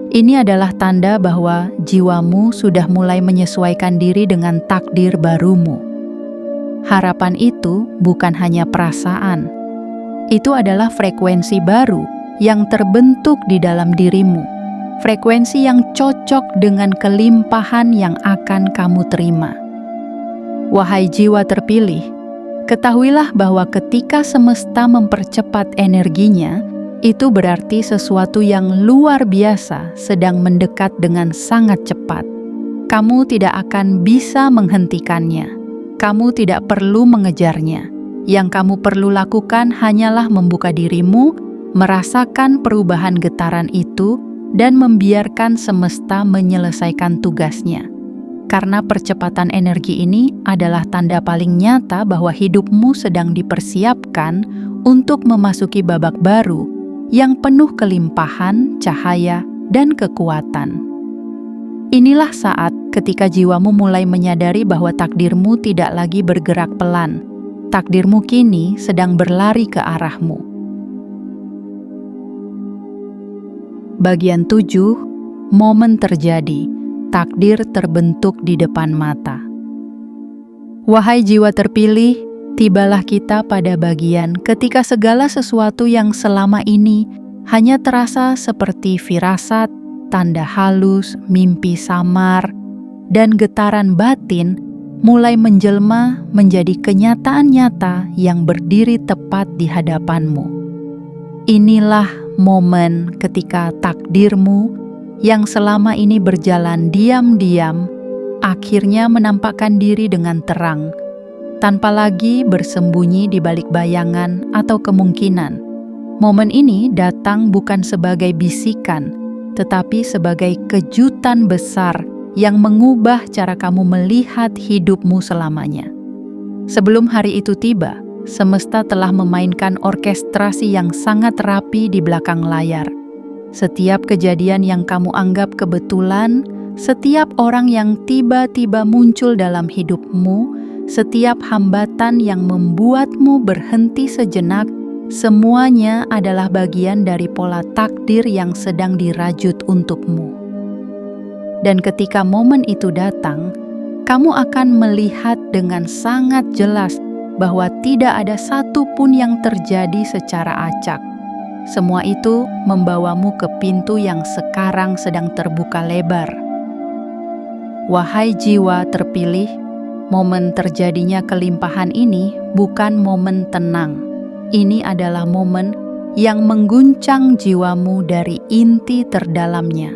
Ini adalah tanda bahwa jiwamu sudah mulai menyesuaikan diri dengan takdir barumu. Harapan itu bukan hanya perasaan. Itu adalah frekuensi baru yang terbentuk di dalam dirimu. Frekuensi yang cocok dengan kelimpahan yang akan kamu terima. Wahai jiwa terpilih, ketahuilah bahwa ketika semesta mempercepat energinya, itu berarti sesuatu yang luar biasa sedang mendekat dengan sangat cepat. Kamu tidak akan bisa menghentikannya. Kamu tidak perlu mengejarnya. Yang kamu perlu lakukan hanyalah membuka dirimu, merasakan perubahan getaran itu, dan membiarkan semesta menyelesaikan tugasnya. Karena percepatan energi ini adalah tanda paling nyata bahwa hidupmu sedang dipersiapkan untuk memasuki babak baru yang penuh kelimpahan, cahaya, dan kekuatan. Inilah saat ketika jiwamu mulai menyadari bahwa takdirmu tidak lagi bergerak pelan. Takdirmu kini sedang berlari ke arahmu. Bagian 7, momen terjadi. Takdir terbentuk di depan mata. Wahai jiwa terpilih, tibalah kita pada bagian ketika segala sesuatu yang selama ini hanya terasa seperti firasat, tanda halus, mimpi samar, dan getaran batin mulai menjelma menjadi kenyataan nyata yang berdiri tepat di hadapanmu. Inilah momen ketika takdirmu yang selama ini berjalan diam-diam, akhirnya menampakkan diri dengan terang, tanpa lagi bersembunyi di balik bayangan atau kemungkinan. Momen ini datang bukan sebagai bisikan, tetapi sebagai kejutan besar yang mengubah cara kamu melihat hidupmu selamanya. Sebelum hari itu tiba, semesta telah memainkan orkestrasi yang sangat rapi di belakang layar. Setiap kejadian yang kamu anggap kebetulan, setiap orang yang tiba-tiba muncul dalam hidupmu, setiap hambatan yang membuatmu berhenti sejenak, semuanya adalah bagian dari pola takdir yang sedang dirajut untukmu. Dan ketika momen itu datang, kamu akan melihat dengan sangat jelas bahwa tidak ada satu pun yang terjadi secara acak. Semua itu membawamu ke pintu yang sekarang sedang terbuka lebar. Wahai jiwa terpilih, momen terjadinya kelimpahan ini bukan momen tenang. Ini adalah momen yang mengguncang jiwamu dari inti terdalamnya.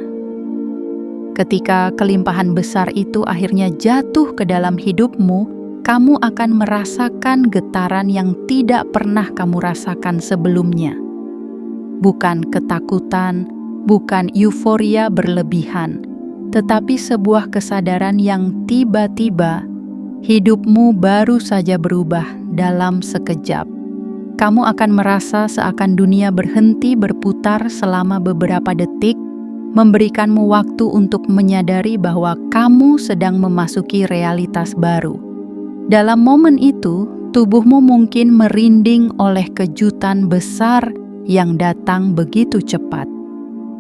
Ketika kelimpahan besar itu akhirnya jatuh ke dalam hidupmu, kamu akan merasakan getaran yang tidak pernah kamu rasakan sebelumnya. Bukan ketakutan, bukan euforia berlebihan, tetapi sebuah kesadaran yang tiba-tiba hidupmu baru saja berubah dalam sekejap. Kamu akan merasa seakan dunia berhenti berputar selama beberapa detik, memberikanmu waktu untuk menyadari bahwa kamu sedang memasuki realitas baru. Dalam momen itu, tubuhmu mungkin merinding oleh kejutan besar yang datang begitu cepat.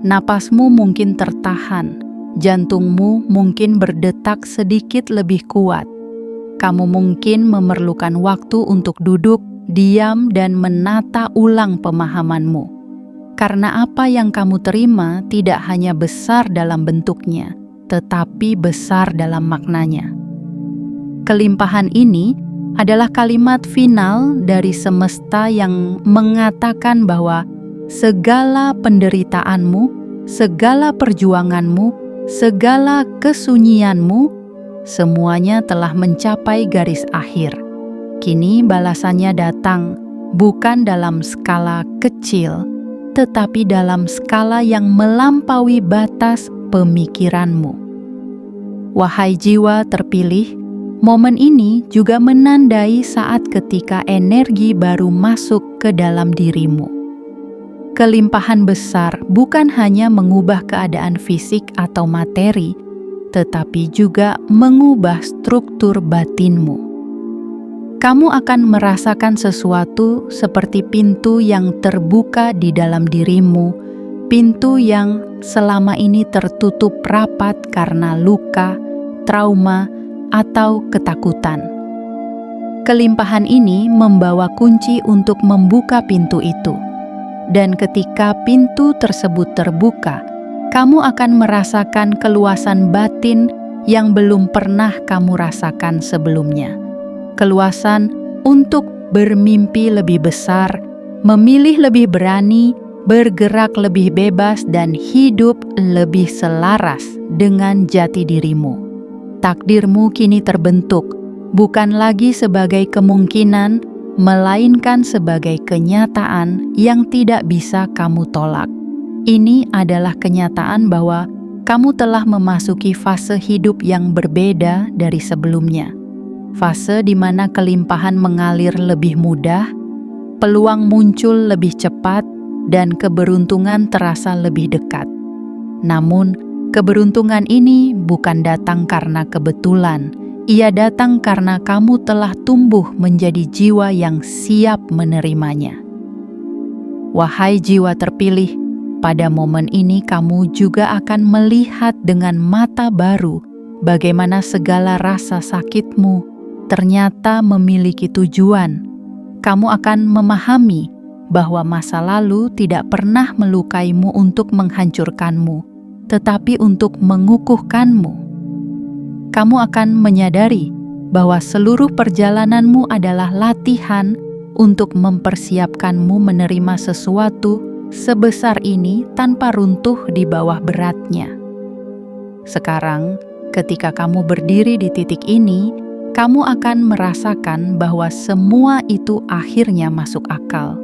Napasmu mungkin tertahan, jantungmu mungkin berdetak sedikit lebih kuat. Kamu mungkin memerlukan waktu untuk duduk, diam, dan menata ulang pemahamanmu. Karena apa yang kamu terima tidak hanya besar dalam bentuknya, tetapi besar dalam maknanya. Kelimpahan ini adalah kalimat final dari semesta yang mengatakan bahwa segala penderitaanmu, segala perjuanganmu, segala kesunyianmu, semuanya telah mencapai garis akhir. Kini balasannya datang bukan dalam skala kecil, tetapi dalam skala yang melampaui batas pemikiranmu. Wahai jiwa terpilih, momen ini juga menandai saat ketika energi baru masuk ke dalam dirimu. Kelimpahan besar bukan hanya mengubah keadaan fisik atau materi, tetapi juga mengubah struktur batinmu. Kamu akan merasakan sesuatu seperti pintu yang terbuka di dalam dirimu, pintu yang selama ini tertutup rapat karena luka, trauma, atau ketakutan. Kelimpahan ini membawa kunci untuk membuka pintu itu. Dan ketika pintu tersebut terbuka, kamu akan merasakan keluasan batin yang belum pernah kamu rasakan sebelumnya. Keluasan untuk bermimpi lebih besar, memilih lebih berani, bergerak lebih bebas, dan hidup lebih selaras dengan jati dirimu. Takdirmu kini terbentuk, bukan lagi sebagai kemungkinan, melainkan sebagai kenyataan yang tidak bisa kamu tolak. Ini adalah kenyataan bahwa kamu telah memasuki fase hidup yang berbeda dari sebelumnya. Fase di mana kelimpahan mengalir lebih mudah, peluang muncul lebih cepat, dan keberuntungan terasa lebih dekat. Namun, keberuntungan ini bukan datang karena kebetulan. Ia datang karena kamu telah tumbuh menjadi jiwa yang siap menerimanya. Wahai jiwa terpilih, pada momen ini kamu juga akan melihat dengan mata baru bagaimana segala rasa sakitmu ternyata memiliki tujuan. Kamu akan memahami bahwa masa lalu tidak pernah melukaimu untuk menghancurkanmu, tetapi untuk mengukuhkanmu. Kamu akan menyadari bahwa seluruh perjalananmu adalah latihan untuk mempersiapkanmu menerima sesuatu sebesar ini tanpa runtuh di bawah beratnya. Sekarang, ketika kamu berdiri di titik ini, kamu akan merasakan bahwa semua itu akhirnya masuk akal.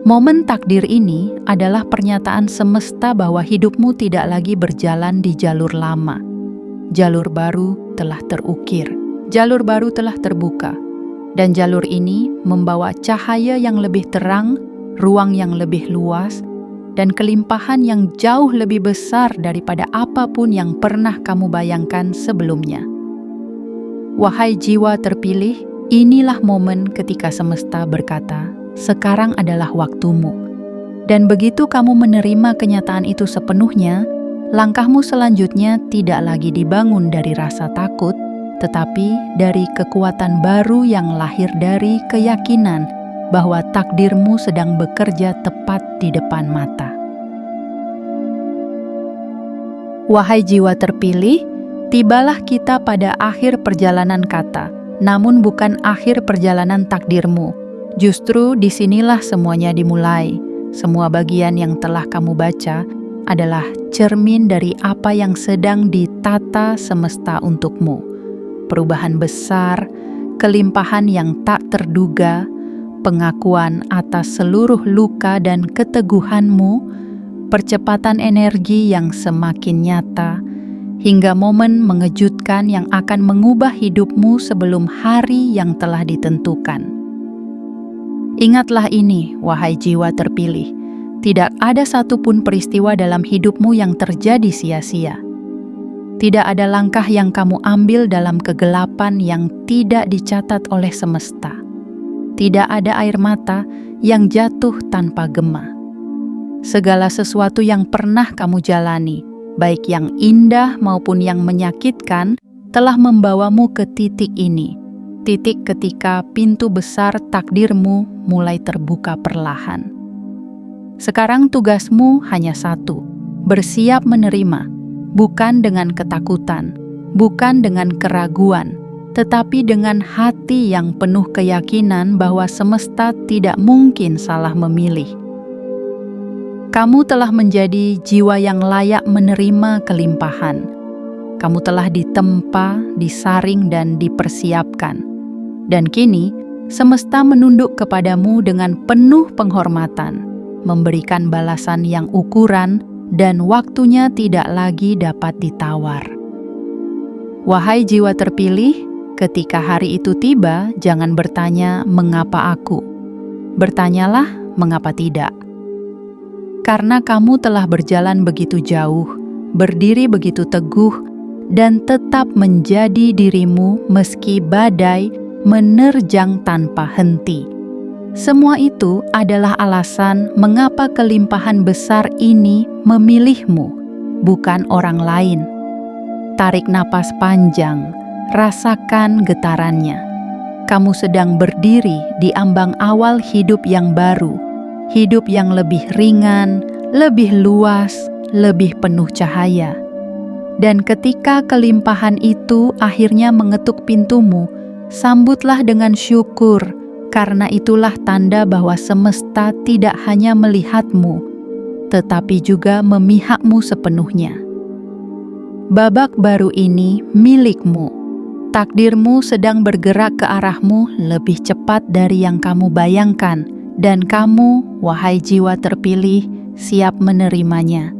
Momen takdir ini adalah pernyataan semesta bahwa hidupmu tidak lagi berjalan di jalur lama. Jalur baru telah terukir, jalur baru telah terbuka, dan jalur ini membawa cahaya yang lebih terang, ruang yang lebih luas, dan kelimpahan yang jauh lebih besar daripada apapun yang pernah kamu bayangkan sebelumnya. Wahai jiwa terpilih, inilah momen ketika semesta berkata, sekarang adalah waktumu. Dan begitu kamu menerima kenyataan itu sepenuhnya, langkahmu selanjutnya tidak lagi dibangun dari rasa takut, tetapi dari kekuatan baru yang lahir dari keyakinan bahwa takdirmu sedang bekerja tepat di depan mata. Wahai jiwa terpilih, tibalah kita pada akhir perjalanan kata, namun bukan akhir perjalanan takdirmu. Justru disinilah semuanya dimulai. Semua bagian yang telah kamu baca adalah cermin dari apa yang sedang ditata semesta untukmu. Perubahan besar, kelimpahan yang tak terduga, pengakuan atas seluruh luka dan keteguhanmu, percepatan energi yang semakin nyata, hingga momen mengejutkan yang akan mengubah hidupmu sebelum hari yang telah ditentukan. Ingatlah ini, wahai jiwa terpilih, tidak ada satupun peristiwa dalam hidupmu yang terjadi sia-sia. Tidak ada langkah yang kamu ambil dalam kegelapan yang tidak dicatat oleh semesta. Tidak ada air mata yang jatuh tanpa gema. Segala sesuatu yang pernah kamu jalani, baik yang indah maupun yang menyakitkan, telah membawamu ke titik ini. Titik ketika pintu besar takdirmu mulai terbuka perlahan. Sekarang tugasmu hanya satu, bersiap menerima, bukan dengan ketakutan, bukan dengan keraguan, tetapi dengan hati yang penuh keyakinan bahwa semesta tidak mungkin salah memilih. Kamu telah menjadi jiwa yang layak menerima kelimpahan. Kamu telah ditempa, disaring, dan dipersiapkan. Dan kini, semesta menunduk kepadamu dengan penuh penghormatan, memberikan balasan yang ukuran dan waktunya tidak lagi dapat ditawar. Wahai jiwa terpilih, ketika hari itu tiba, jangan bertanya, "Mengapa aku?" Bertanyalah, "Mengapa tidak?" Karena kamu telah berjalan begitu jauh, berdiri begitu teguh, dan tetap menjadi dirimu meski badai menerjang tanpa henti. Semua itu adalah alasan mengapa kelimpahan besar ini memilihmu, bukan orang lain. Tarik napas panjang, rasakan getarannya. Kamu sedang berdiri di ambang awal hidup yang baru, hidup yang lebih ringan, lebih luas, lebih penuh cahaya. Dan ketika kelimpahan itu akhirnya mengetuk pintumu, sambutlah dengan syukur, karena itulah tanda bahwa semesta tidak hanya melihatmu, tetapi juga memihakmu sepenuhnya. Babak baru ini milikmu. Takdirmu sedang bergerak ke arahmu lebih cepat dari yang kamu bayangkan, dan kamu, wahai jiwa terpilih, siap menerimanya.